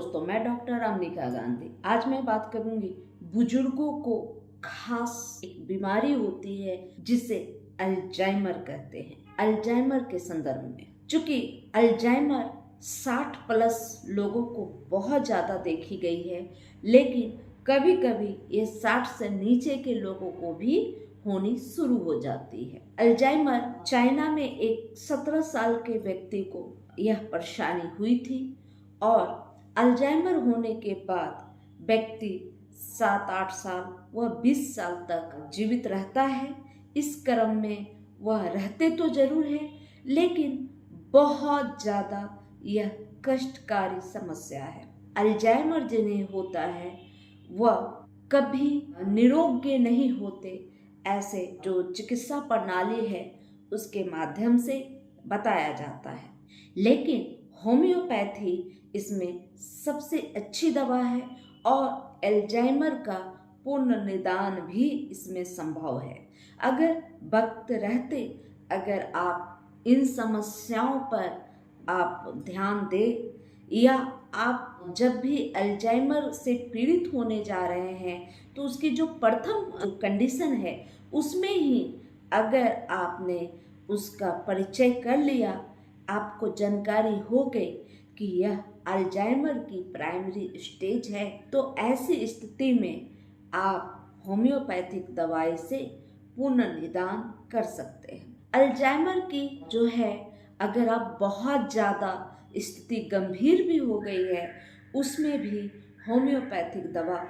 दोस्तों, मैं डॉक्टर अमनिका गांधी। आज मैं बात करूंगी बुजुर्गों को खास एक बीमारी होती है जिसे अल्जाइमर कहते हैं। अल्जाइमर के संदर्भ में, चूंकि अल्जाइमर 60 प्लस लोगों को बहुत ज्यादा देखी गई है, लेकिन कभी कभी ये 60 से नीचे के लोगों को भी होनी शुरू हो जाती है। अल्जाइमर चाइना में एक 17 साल के व्यक्ति को यह परेशानी हुई थी और अल्जाइमर होने के बाद व्यक्ति 7-8 साल व 20 साल तक जीवित रहता है। इस क्रम में वह रहते तो जरूर है, लेकिन बहुत ज़्यादा यह कष्टकारी समस्या है। अल्जाइमर जिन्हें होता है वह कभी निरोग्य नहीं होते, ऐसे जो चिकित्सा प्रणाली है उसके माध्यम से बताया जाता है। लेकिन होम्योपैथी इसमें सबसे अच्छी दवा है और अल्जाइमर का पूर्ण निदान भी इसमें संभव है। अगर वक्त रहते अगर आप इन समस्याओं पर आप ध्यान दें, या आप जब भी अल्जाइमर से पीड़ित होने जा रहे हैं तो उसकी जो प्रथम कंडीशन है उसमें ही अगर आपने उसका परिचय कर लिया, आपको जानकारी हो गई कि यह अल्जाइमर की प्राइमरी स्टेज है, तो ऐसी स्थिति में आप होम्योपैथिक दवाई से पूर्ण निदान कर सकते हैं। अल्जाइमर की जो है, अगर आप बहुत ज़्यादा स्थिति गंभीर भी हो गई है, उसमें भी होम्योपैथिक दवा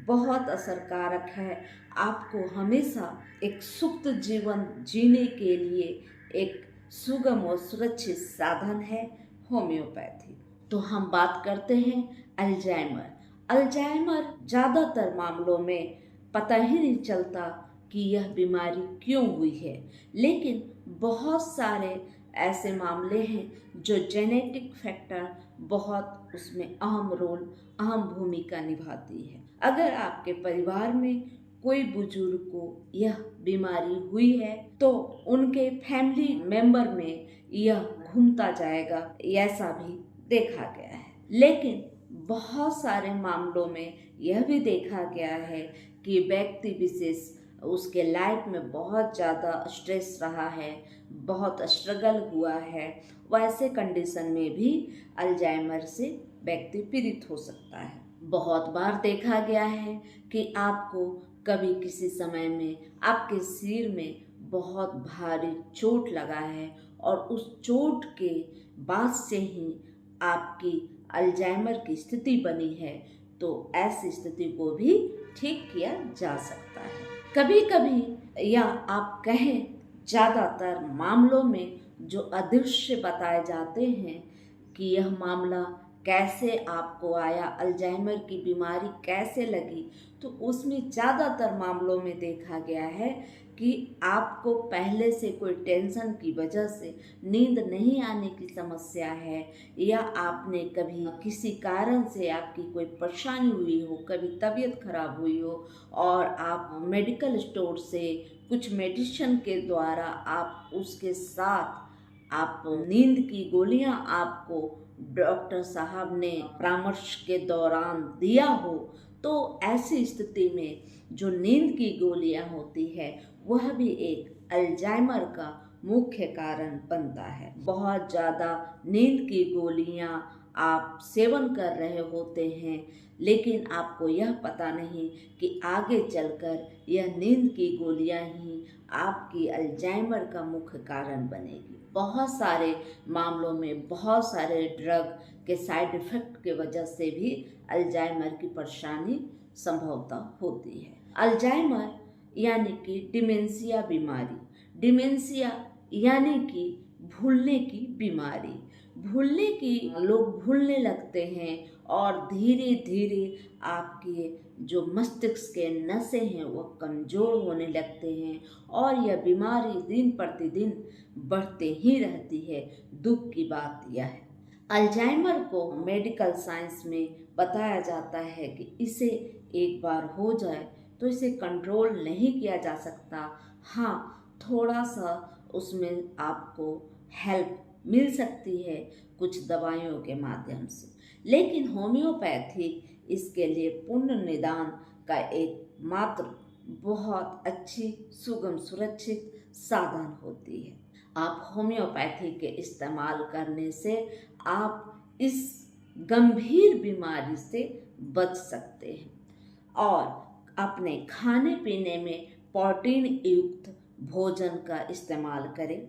बहुत असरकारक है। आपको हमेशा एक सुखद जीवन जीने के लिए एक सुगम और सुरक्षित साधन है होम्योपैथी। तो हम बात करते हैं अल्जाइमर। अल्जाइमर ज़्यादातर मामलों में पता ही नहीं चलता कि यह बीमारी क्यों हुई है, लेकिन बहुत सारे ऐसे मामले हैं जो जेनेटिक फैक्टर बहुत उसमें अहम भूमिका निभाती है। अगर आपके परिवार में कोई बुजुर्ग को यह बीमारी हुई है तो उनके फैमिली मेंबर में यह घूमता जाएगा, ऐसा भी देखा गया है। लेकिन बहुत सारे मामलों में यह भी देखा गया है कि व्यक्ति विशेष उसके लाइफ में बहुत ज़्यादा स्ट्रेस रहा है, बहुत स्ट्रगल हुआ है, वैसे कंडीशन में भी अल्जाइमर से व्यक्ति पीड़ित हो सकता है। बहुत बार देखा गया है कि आपको कभी किसी समय में आपके सिर में बहुत भारी चोट लगा है और उस चोट के बाद से ही आपकी अल्जाइमर की स्थिति बनी है, तो ऐसी स्थिति को भी ठीक किया जा सकता है। कभी कभी, या आप कहें ज़्यादातर मामलों में जो अदृश्य बताए जाते हैं कि यह मामला कैसे आपको आया, अल्जाइमर की बीमारी कैसे लगी, तो उसमें ज़्यादातर मामलों में देखा गया है कि आपको पहले से कोई टेंशन की वजह से नींद नहीं आने की समस्या है, या आपने कभी किसी कारण से आपकी कोई परेशानी हुई हो, कभी तबीयत खराब हुई हो और आप मेडिकल स्टोर से कुछ मेडिसिन के द्वारा आप उसके साथ आप नींद की गोलियां आपको डॉक्टर साहब ने परामर्श के दौरान दिया हो, तो ऐसी स्थिति में जो नींद की गोलियां होती है वह भी एक अल्जाइमर का मुख्य कारण बनता है। बहुत ज़्यादा नींद की गोलियां आप सेवन कर रहे होते हैं, लेकिन आपको यह पता नहीं कि आगे चलकर यह नींद की गोलियां ही आपकी अल्जाइमर का मुख्य कारण बनेगी। बहुत सारे मामलों में बहुत सारे ड्रग के साइड इफ़ेक्ट के वजह से भी अल्जाइमर की परेशानी संभवतः होती है। अल्जाइमर यानी कि डिमेंशिया बीमारी, डिमेंशिया यानी कि भूलने की बीमारी। भूलने की लोग भूलने लगते हैं और धीरे धीरे आपके जो मस्तिष्क के नसें हैं वो कमज़ोर होने लगते हैं और यह बीमारी दिन प्रतिदिन बढ़ते ही रहती है। दुख की बात यह है, अल्जाइमर को मेडिकल साइंस में बताया जाता है कि इसे एक बार हो जाए तो इसे कंट्रोल नहीं किया जा सकता। हाँ, थोड़ा सा उसमें आपको हेल्प मिल सकती है कुछ दवाइयों के माध्यम से, लेकिन होम्योपैथी इसके लिए पुण्य निदान का एक मात्र बहुत अच्छी, सुगम, सुरक्षित साधन होती है। आप होम्योपैथी के इस्तेमाल करने से आप इस गंभीर बीमारी से बच सकते हैं। और अपने खाने पीने में प्रोटीन युक्त भोजन का इस्तेमाल करें।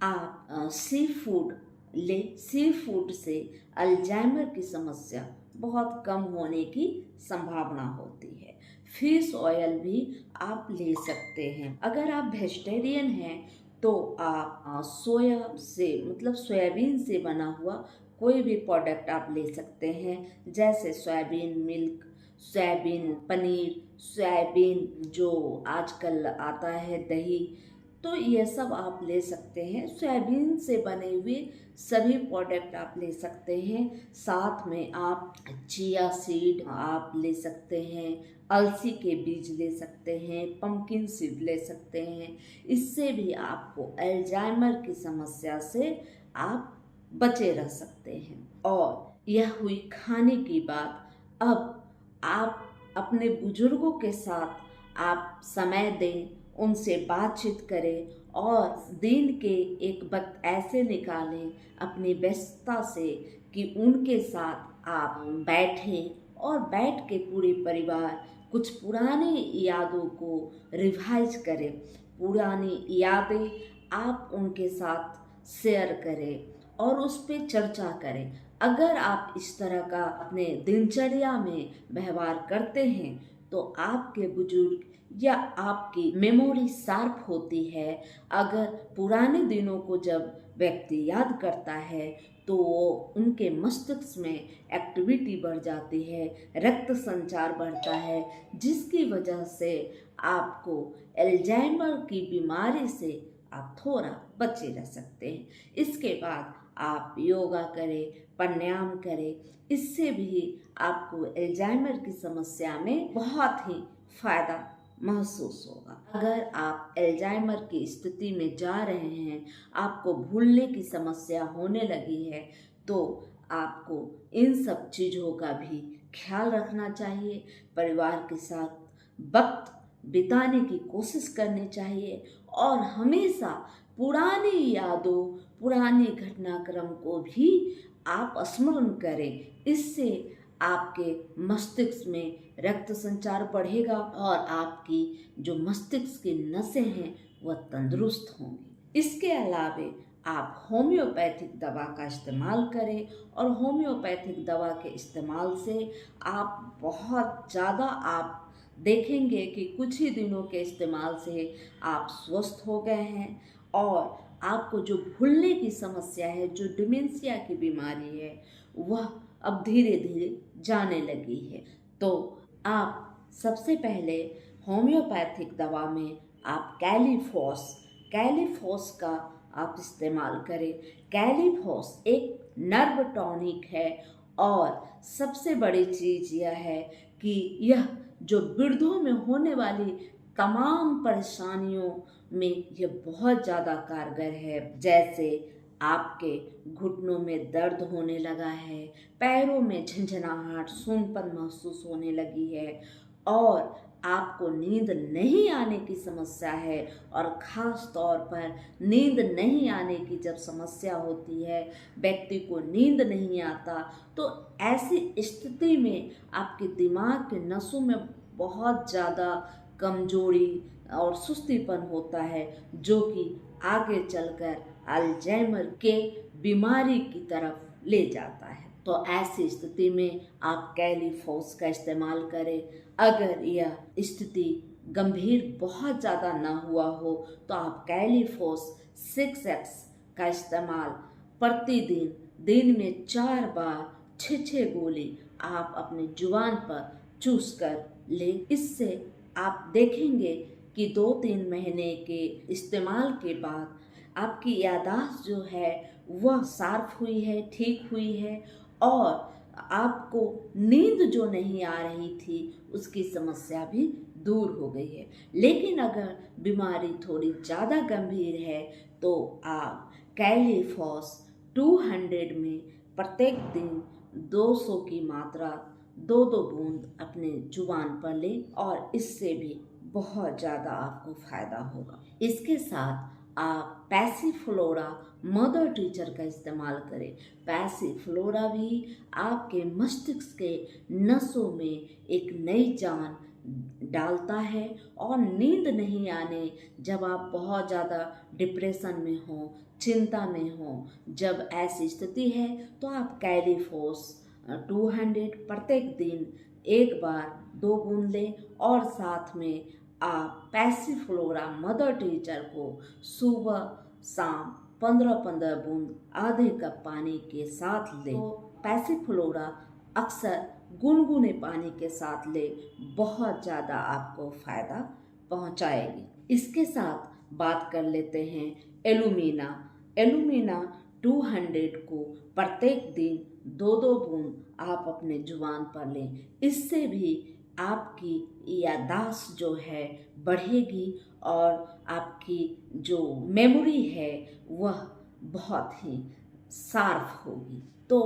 आप सी फूड ले, सी फूड से अल्जाइमर की समस्या बहुत कम होने की संभावना होती है। फिश ऑयल भी आप ले सकते हैं। अगर आप वेजिटेरियन हैं तो आप सोया से, मतलब सोयाबीन से बना हुआ कोई भी प्रोडक्ट आप ले सकते हैं, जैसे soybean milk, soybean paneer, soybean जो आजकल आता है दही, तो ये सब आप ले सकते हैं। सोयाबीन से बने हुए सभी प्रोडक्ट आप ले सकते हैं। साथ में आप चिया सीड आप ले सकते हैं, अलसी के बीज ले सकते हैं, पंपकिन सीड ले सकते हैं। इससे भी आपको अल्जाइमर की समस्या से आप बचे रह सकते हैं। और यह हुई खाने की बात। अब आप अपने बुजुर्गों के साथ आप समय दें, उनसे बातचीत करें और दिन के एक वक्त ऐसे निकालें अपनी व्यस्तता से कि उनके साथ आप बैठें और बैठ के पूरे परिवार कुछ पुरानी यादों को रिवाइज करें। पुरानी यादें आप उनके साथ शेयर करें और उस पर चर्चा करें। अगर आप इस तरह का अपने दिनचर्या में व्यवहार करते हैं तो आपके बुजुर्ग या आपकी मेमोरी शार्प होती है। अगर पुराने दिनों को जब व्यक्ति याद करता है तो उनके मस्तिष्क में एक्टिविटी बढ़ जाती है, रक्त संचार बढ़ता है, जिसकी वजह से आपको अल्जाइमर की बीमारी से आप थोड़ा बचे रह सकते हैं। इसके बाद आप योगा करें, प्राणायाम करें, इससे भी आपको अल्जाइमर की समस्या में बहुत ही फायदा महसूस होगा। अगर आप अल्जाइमर की स्थिति में जा रहे हैं, आपको भूलने की समस्या होने लगी है, तो आपको इन सब चीज़ों का भी ख्याल रखना चाहिए। परिवार के साथ वक्त बिताने की कोशिश करनी चाहिए और हमेशा पुरानी यादों, पुराने घटनाक्रम को भी आप स्मरण करें। इससे आपके मस्तिष्क में रक्त संचार बढ़ेगा और आपकी जो मस्तिष्क की नसें हैं वह तंदुरुस्त होंगी। इसके अलावे आप होम्योपैथिक दवा का इस्तेमाल करें और होम्योपैथिक दवा के इस्तेमाल से आप बहुत ज़्यादा आप देखेंगे कि कुछ ही दिनों के इस्तेमाल से आप स्वस्थ हो गए हैं और आपको जो भूलने की समस्या है, जो डिमेंशिया की बीमारी है, वह अब धीरे धीरे जाने लगी है। तो आप सबसे पहले होम्योपैथिक दवा में आप कैलीफॉस का आप इस्तेमाल करें। कैलीफॉस एक नर्व टॉनिक है और सबसे बड़ी चीज़ यह है कि यह जो वृद्धों में होने वाली तमाम परेशानियों में यह बहुत ज़्यादा कारगर है। जैसे आपके घुटनों में दर्द होने लगा है, पैरों में झंझनाहट, सूनपन महसूस होने लगी है और आपको नींद नहीं आने की समस्या है और ख़ास तौर पर नींद नहीं आने की जब समस्या होती है, व्यक्ति को नींद नहीं आता, तो ऐसी स्थिति में आपके दिमाग के नसों में बहुत ज़्यादा कमजोरी और सुस्तीपन होता है, जो कि आगे चलकर अल्जाइमर के बीमारी की तरफ ले जाता है। तो ऐसी स्थिति में आप कैलीफॉस का इस्तेमाल करें। अगर यह स्थिति गंभीर बहुत ज़्यादा ना हुआ हो तो आप कैलीफॉस 6x का इस्तेमाल प्रतिदिन दिन में 4 बार 6 गोली आप अपने जुबान पर चूस कर लें। इससे आप देखेंगे कि 2-3 महीने के इस्तेमाल के बाद आपकी याददाश्त जो है वह शार्प हुई है, ठीक हुई है और आपको नींद जो नहीं आ रही थी उसकी समस्या भी दूर हो गई है। लेकिन अगर बीमारी थोड़ी ज़्यादा गंभीर है तो आप कैलीफॉस 200 में प्रत्येक दिन 200 की मात्रा 2-2 बूंद अपने जुबान पर लें और इससे भी बहुत ज़्यादा आपको फायदा होगा। इसके साथ आप पैसिफलोरा मदर टीचर का इस्तेमाल करें। पैसिफलोरा भी आपके मस्तिष्क के नसों में एक नई जान डालता है और नींद नहीं आने, जब आप बहुत ज़्यादा डिप्रेशन में हो, चिंता में हो, जब ऐसी स्थिति है तो आप कैलीफोस 200 प्रत्येक दिन एक बार 2 बूंद लें और साथ में आप पैसिफलोरा मदर टीचर को सुबह शाम 15-15 बूंद आधे कप पानी के साथ लें। तो पैसिफलोरा अक्सर गुनगुने पानी के साथ ले, बहुत ज़्यादा आपको फ़ायदा पहुंचाएगी। इसके साथ बात कर लेते हैं एलुमिना। एलुमिना 200 को प्रत्येक दिन 2-2 बूंद आप अपने जुबान पर लें। इससे भी आपकी याददाश्त जो है बढ़ेगी और आपकी जो मेमोरी है वह बहुत ही शार्प होगी। तो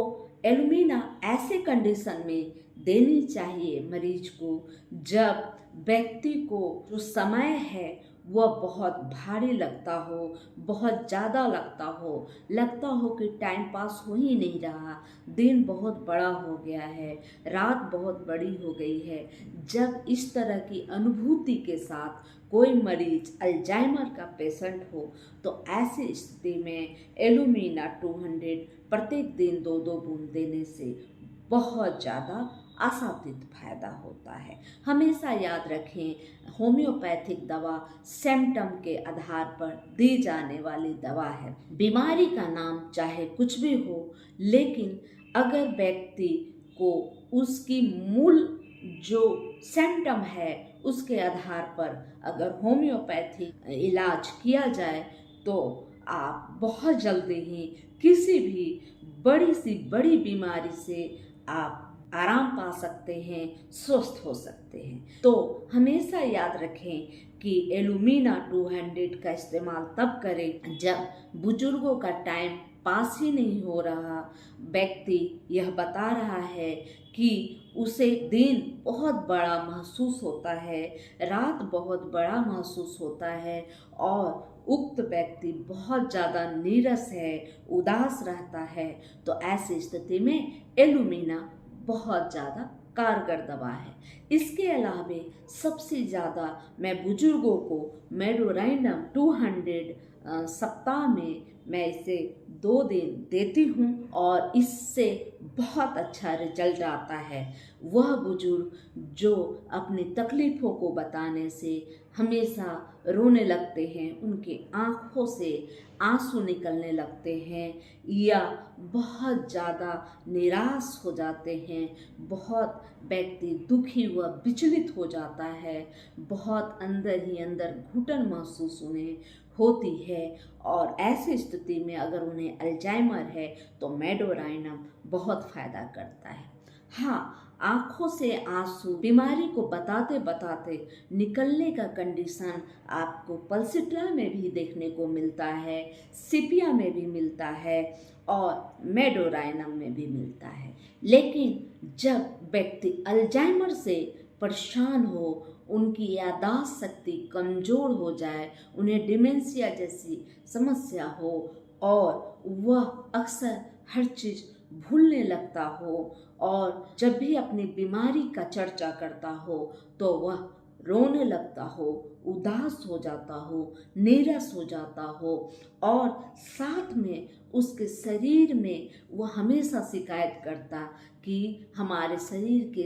एलुमिना ऐसे कंडीशन में देनी चाहिए मरीज को जब व्यक्ति को जो समय है वह बहुत भारी लगता हो, बहुत ज़्यादा लगता हो कि टाइम पास हो ही नहीं रहा, दिन बहुत बड़ा हो गया है, रात बहुत बड़ी हो गई है। जब इस तरह की अनुभूति के साथ कोई मरीज अल्जाइमर का पेशेंट हो तो ऐसी स्थिति में एलुमिना 200 प्रत्येक दिन 2-2 बूंद देने से बहुत ज़्यादा आशातीत फायदा होता है। हमेशा याद रखें, होम्योपैथिक दवा सिम्टम के आधार पर दी जाने वाली दवा है। बीमारी का नाम चाहे कुछ भी हो, लेकिन अगर व्यक्ति को उसकी मूल जो सिम्टम है उसके आधार पर अगर होम्योपैथिक इलाज किया जाए तो आप बहुत जल्दी ही किसी भी बड़ी से बड़ी बीमारी से आप आराम पा सकते हैं, स्वस्थ हो सकते हैं। तो हमेशा याद रखें कि एलुमिना 200 का इस्तेमाल तब करें जब बुजुर्गों का टाइम पास ही नहीं हो रहा, व्यक्ति यह बता रहा है कि उसे दिन बहुत बड़ा महसूस होता है, रात बहुत बड़ा महसूस होता है और उक्त व्यक्ति बहुत ज़्यादा नीरस है, उदास रहता है। तो ऐसी स्थिति में एलुमिना बहुत ज़्यादा कारगर दवा है। इसके अलावा सबसे ज़्यादा मैं बुजुर्गों को मेडोराइनम 200 सप्ताह में मैं इसे 2 दिन देती हूँ और इससे बहुत अच्छा रिजल्ट आता है। वह बुजुर्ग जो अपनी तकलीफ़ों को बताने से हमेशा रोने लगते हैं, उनके आँखों से आंसू निकलने लगते हैं या बहुत ज़्यादा निराश हो जाते हैं, बहुत व्यक्ति दुखी व विचलित हो जाता है, बहुत अंदर ही अंदर घुटन महसूस उन्हें होती है और ऐसी स्थिति में अगर उन्हें अल्जाइमर है तो मेडोराइनम बहुत फ़ायदा करता है। हाँ, आँखों से आंसू बीमारी को बताते बताते निकलने का कंडीशन आपको पल्सिट्रा में भी देखने को मिलता है, सिपिया में भी मिलता है और मेडोराइनम में भी मिलता है। लेकिन जब व्यक्ति अल्जाइमर से परेशान हो, उनकी याददाश्त शक्ति कमज़ोर हो जाए, उन्हें डिमेंशिया जैसी समस्या हो और वह अक्सर हर चीज़ भूलने लगता हो और जब भी अपनी बीमारी का चर्चा करता हो तो वह रोने लगता हो, उदास हो जाता हो, नीरस हो जाता हो और साथ में उसके शरीर में वह हमेशा शिकायत करता कि हमारे शरीर के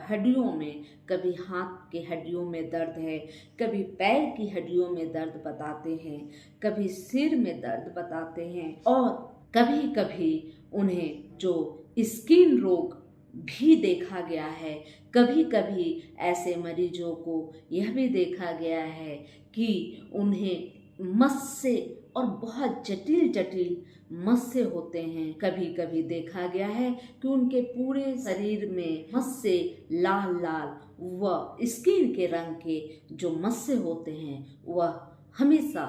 हड्डियों में, कभी हाथ के हड्डियों में दर्द है, कभी पैर की हड्डियों में दर्द बताते हैं, कभी सिर में दर्द बताते हैं और कभी कभी उन्हें जो स्किन रोग भी देखा गया है। कभी कभी ऐसे मरीजों को यह भी देखा गया है कि उन्हें मस्से और बहुत जटिल जटिल मस्से होते हैं। कभी कभी देखा गया है कि उनके पूरे शरीर में मस्से लाल लाल व स्किन के रंग के जो मस्से होते हैं वह हमेशा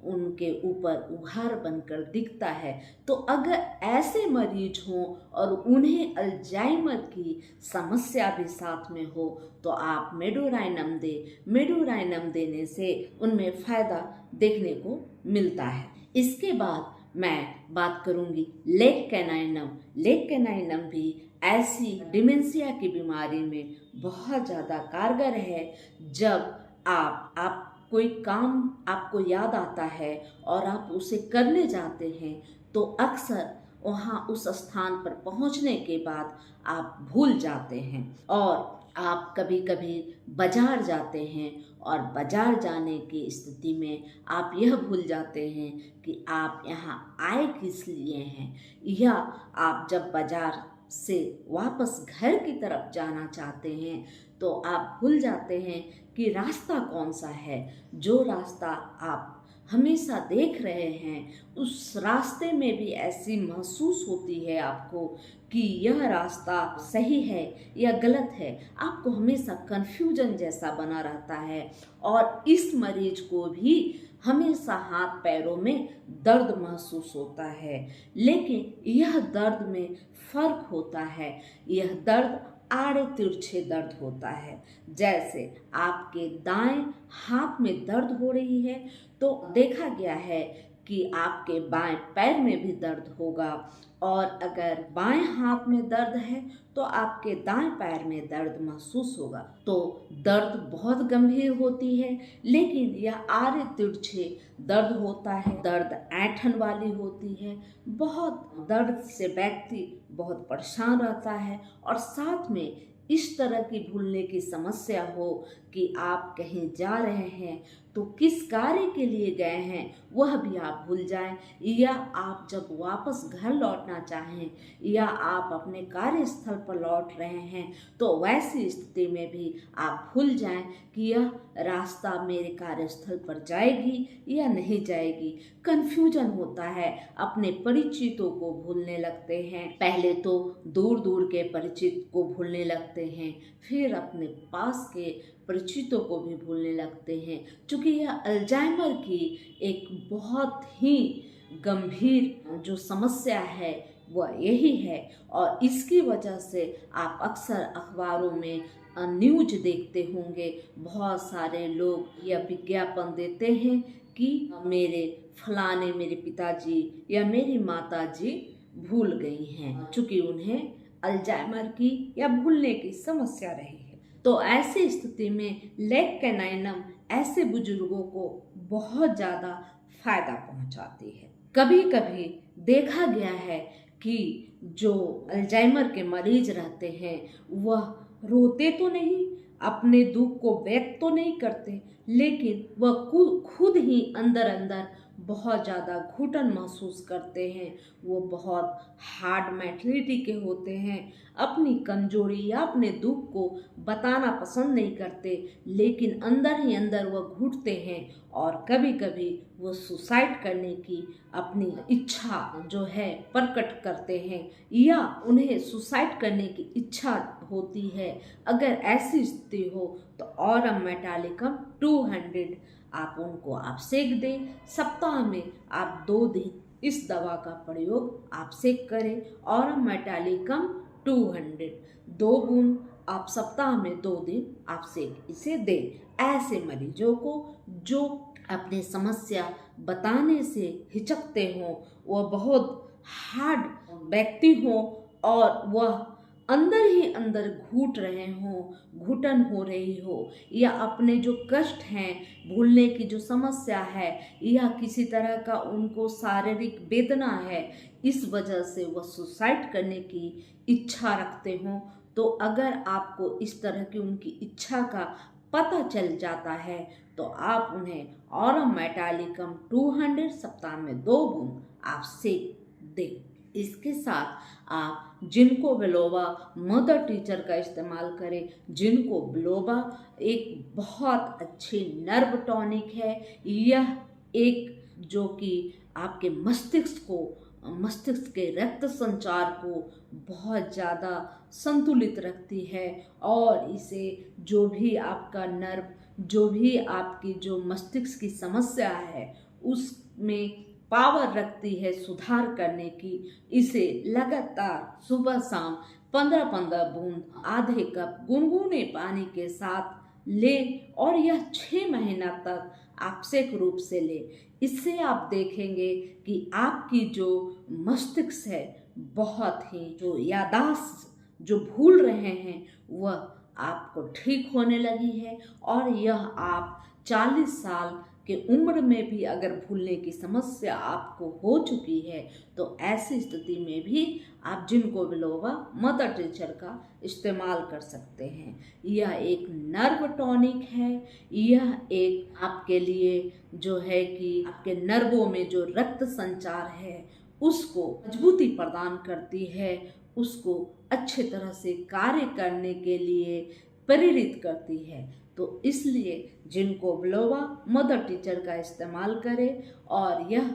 उनके ऊपर उभार बनकर दिखता है। तो अगर ऐसे मरीज हों और उन्हें अल्जाइमर की समस्या भी साथ में हो तो आप मेडोराइनम दें। मेडोराइनम देने से उनमें फ़ायदा देखने को मिलता है। इसके बाद मैं बात करूंगी लेग कैनाइनम। लेग कैनाइनम भी ऐसी डिमेंशिया की बीमारी में बहुत ज़्यादा कारगर है। जब आप कोई काम आपको याद आता है और आप उसे करने जाते हैं तो अक्सर वहाँ उस स्थान पर पहुँचने के बाद आप भूल जाते हैं और आप कभी कभी बाजार जाते हैं और बाजार जाने की स्थिति में आप यह भूल जाते हैं कि आप यहाँ आए किस लिए हैं, या आप जब बाजार से वापस घर की तरफ जाना चाहते हैं तो आप भूल जाते हैं कि रास्ता कौन सा है। जो रास्ता आप हमेशा देख रहे हैं उस रास्ते में भी ऐसी महसूस होती है आपको कि यह रास्ता सही है या गलत है। आपको हमेशा कन्फ्यूजन जैसा बना रहता है और इस मरीज को भी हमेशा हाथ पैरों में दर्द महसूस होता है। लेकिन यह दर्द में फर्क होता है। यह दर्द आड़े तिरछे दर्द होता है। जैसे आपके दाएं हाथ में दर्द हो रही है तो देखा गया है कि आपके बाएं पैर में भी दर्द होगा, और अगर बाएं हाथ में दर्द है तो आपके दाएं पैर में दर्द महसूस होगा। तो दर्द बहुत गंभीर होती है, लेकिन यह आड़े तिरछे दर्द होता है। दर्द ऐंठन वाली होती है। बहुत दर्द से व्यक्ति बहुत परेशान रहता है और साथ में इस तरह की भूलने की समस्या हो कि आप कहीं जा रहे हैं तो किस कार्य के लिए गए हैं वह भी आप भूल जाएं, या आप जब वापस घर लौटना चाहें या आप अपने कार्यस्थल पर लौट रहे हैं तो वैसी स्थिति में भी आप भूल जाएं कि यह रास्ता मेरे कार्यस्थल पर जाएगी या नहीं जाएगी। कन्फ्यूजन होता है। अपने परिचितों को भूलने लगते हैं। पहले तो दूर दूर के परिचित को भूलने लगते हैं, फिर अपने पास के परिचितों को भी भूलने लगते हैं। क्योंकि यह अल्जाइमर की एक बहुत ही गंभीर जो समस्या है वह यही है, और इसकी वजह से आप अक्सर अखबारों में न्यूज देखते होंगे। बहुत सारे लोग यह विज्ञापन देते हैं कि मेरे पिताजी या मेरी माताजी भूल गई हैं, चूँकि उन्हें अल्जाइमर की या भूलने की समस्या रही है। तो ऐसी स्थिति में लेग कैनाइनम ऐसे बुजुर्गों को बहुत ज़्यादा फायदा पहुंचाती है। कभी कभी देखा गया है कि जो अल्जाइमर के मरीज रहते हैं वह रोते तो नहीं, अपने दुख को व्यक्त तो नहीं करते, लेकिन वह खुद ही अंदर अंदर बहुत ज़्यादा घुटन महसूस करते हैं। वो बहुत हार्ड मेंटलिटी के होते हैं। अपनी कमजोरी या अपने दुख को बताना पसंद नहीं करते, लेकिन अंदर ही अंदर वह घुटते हैं और कभी कभी वो सुसाइड करने की अपनी इच्छा जो है प्रकट करते हैं, या उन्हें सुसाइड करने की इच्छा होती है। अगर ऐसी स्थिति हो तो ऑरम मेटालिकम 200 आप उनको आप सेक दें। सप्ताह में आप 2 दिन इस दवा का प्रयोग आप सेक करें। ऑरम मेटालिकम 200 2 बूंद आप सप्ताह में 2 दिन आप सेक इसे दें। ऐसे मरीजों को जो अपनी समस्या बताने से हिचकते हों, वह बहुत हार्ड व्यक्ति हों और वह अंदर ही अंदर घुट रहे हों, घुटन हो रही हो, या अपने जो कष्ट हैं, भूलने की जो समस्या है, या किसी तरह का उनको शारीरिक वेदना है, इस वजह से वह सुसाइड करने की इच्छा रखते हों, तो अगर आपको इस तरह की उनकी इच्छा का पता चल जाता है तो आप उन्हें ऑरम मेटालिकम 200 सप्ताह में 2 बूंद आप सेक दें। इसके साथ आप जिनको बिलोबा मदर टीचर का इस्तेमाल करें। जिनको बिलोबा एक बहुत अच्छी नर्व टॉनिक है। यह एक जो कि आपके मस्तिष्क के रक्त संचार को बहुत ज़्यादा संतुलित रखती है, और इसे जो भी आपका नर्व, जो भी आपकी जो मस्तिष्क की समस्या है उसमें पावर रखती है सुधार करने की। इसे लगातार सुबह शाम 15-15 बूंद आधे कप गुनगुने पानी के साथ ले और यह 6 महीना तक आवश्यक रूप से ले। इससे आप देखेंगे कि आपकी जो मस्तिष्क है बहुत ही जो याददाश्त जो भूल रहे हैं वह आपको ठीक होने लगी है। और यह आप 40 साल के उम्र में भी अगर भूलने की समस्या आपको हो चुकी है तो ऐसी स्थिति में भी आप जिनको बिलोवा मदर टीचर का इस्तेमाल कर सकते हैं। यह एक नर्व टॉनिक है। यह एक आपके लिए जो है कि आपके नर्वों में जो रक्त संचार है उसको मजबूती प्रदान करती है, उसको अच्छे तरह से कार्य करने के लिए प्रेरित करती है। तो इसलिए जिनको बिलोवा मदर टीचर का इस्तेमाल करें और यह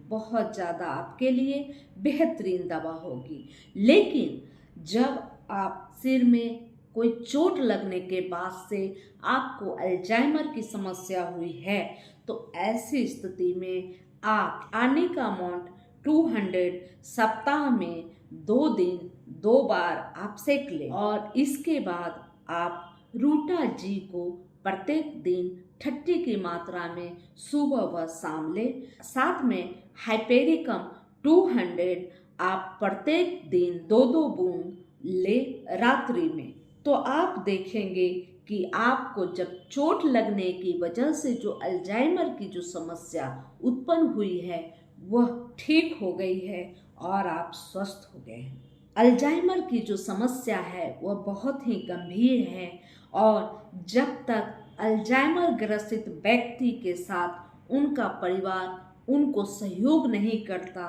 बहुत ज़्यादा आपके लिए बेहतरीन दवा होगी। लेकिन जब आप सिर में कोई चोट लगने के बाद से आपको अल्जाइमर की समस्या हुई है तो ऐसी स्थिति में आप टॉनिक अमाउंट 200 सप्ताह में 2 दिन 2 बार आप सेक लें और इसके बाद आप रूटा जी को प्रत्येक दिन 30 की मात्रा में सुबह व शाम ले। साथ में हाइपेरिकम 200 आप प्रत्येक दिन 2-2 बूंद ले रात्रि में। तो आप देखेंगे कि आपको जब चोट लगने की वजह से जो अल्जाइमर की जो समस्या उत्पन्न हुई है वह ठीक हो गई है और आप स्वस्थ हो गए हैं। अल्जाइमर की जो समस्या है वह बहुत ही गंभीर है और जब तक अल्जाइमर ग्रसित व्यक्ति के साथ उनका परिवार उनको सहयोग नहीं करता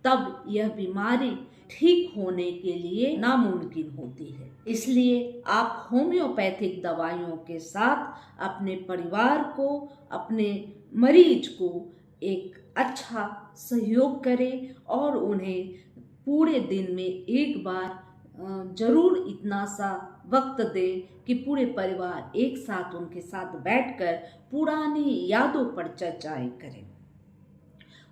तब यह बीमारी ठीक होने के लिए नामुमकिन होती है। इसलिए आप होम्योपैथिक दवाइयों के साथ अपने परिवार को, अपने मरीज को एक अच्छा सहयोग करें और उन्हें पूरे दिन में एक बार जरूर इतना सा वक्त दें कि पूरे परिवार एक साथ उनके साथ बैठकर पुरानी यादों पर चर्चाएं करें।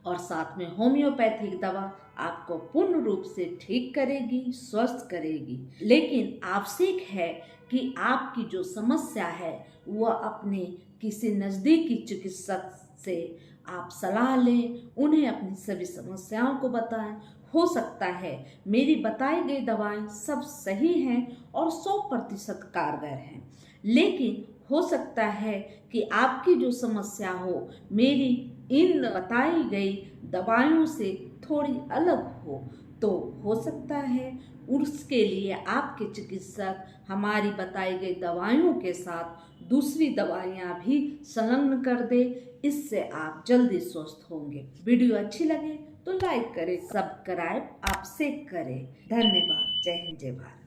और साथ में होम्योपैथिक दवा आपको पूर्ण रूप से ठीक करेगी, स्वस्थ करेगी। लेकिन आवश्यक है कि आपकी जो समस्या है वह अपने किसी नज़दीकी चिकित्सक से आप सलाह लें, उन्हें अपनी सभी समस्याओं को बताएं। हो सकता है मेरी बताई गई दवाएं सब सही हैं और 100% कारगर हैं, लेकिन हो सकता है कि आपकी जो समस्या हो मेरी इन बताई गई दवाइयों से थोड़ी अलग हो। तो हो सकता है उसके लिए आपके चिकित्सक हमारी बताई गई दवाइयों के साथ दूसरी दवाइयाँ भी संलग्न कर दे। इससे आप जल्दी स्वस्थ होंगे। वीडियो अच्छी लगे तो लाइक करें, सब्सक्राइब आपसे करें। धन्यवाद। जय हिंद, जय भारत।